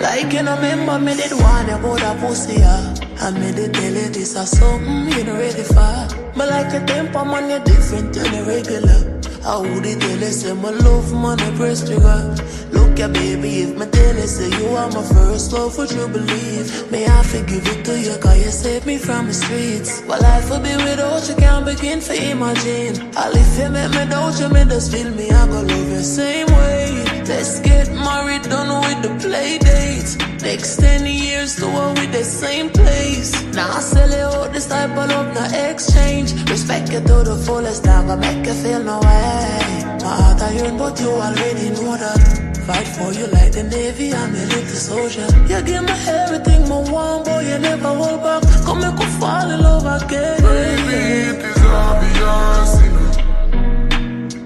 Like you know, remember me did one about a pussy, yeah. I made it tell you this or something you know ready for. But like your temper, man, you're different than the regular. I would it tell you, say my love, man, I press trigger. Look ya, baby, if my tell you, say you are my first love, would you believe? May I forgive it to you, cause you saved me from the streets. Well, life will be without you, can't begin to imagine. I'll if you make me doubt you, me just feel me, I go love you same way. Let's get married, done with the play dates. Next 10 years, do it with the same place. Now I sell you out this type of love, no exchange. Respect you to the fullest, now gonna make you feel no way. My heart I yearn, but you already know that. Fight for you like the Navy, I'm a little soldier. You give me everything, my one boy, you never hold back. Come make me fall in love again. Baby, it is obvious, you know,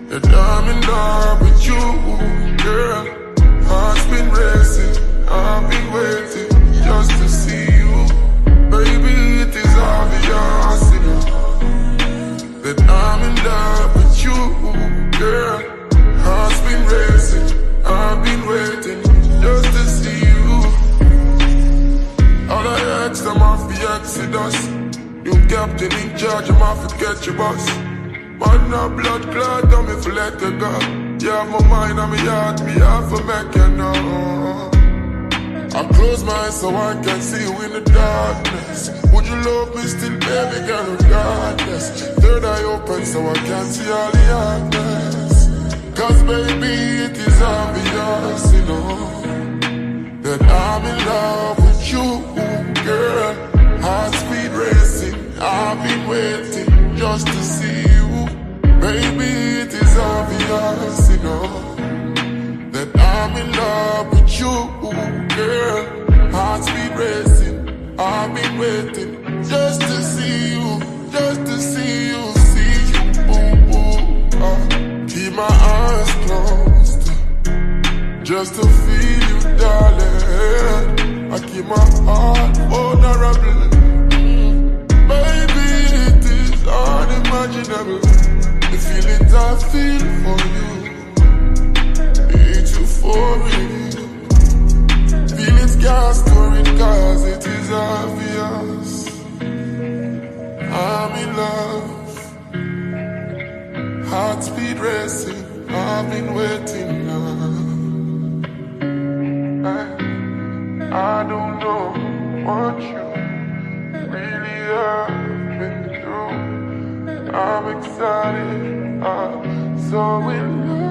that I'm in love with you, girl. Heart's been racing, I've been waiting just to see you. Baby, it is obvious, you know, that I'm in love with you, girl. Heart's been racing, I've been waiting just to see you. All I ask them off the Exodus. New captain in charge, I'm off to catch your boss. Man, no blood clot, I'm if let you go. You have my mind and my heart, me have to make you know. I close my eyes so I can see you in the darkness. Would you love me still, baby, girl, regardless? Third eye open so I can see all the darkness. Cause baby, it is obvious, you know, that I'm in love with you, girl. Heart speed racing, I've been waiting just to see you. Baby, it is obvious, you know, that I'm in love with you, girl. Heart speed racing, I've been waiting just to see you, just to see you, boom, boom. Keep my eyes closed, just to feel you, darling. I keep my heart vulnerable. Baby, it is unimaginable. The feelings I feel for you, it's euphoria. Feelings can't store it cause it is obvious. I'm in love, heart speed racing, I've been waiting now. I don't know what you really have been through. I'm excited, I'm so in love.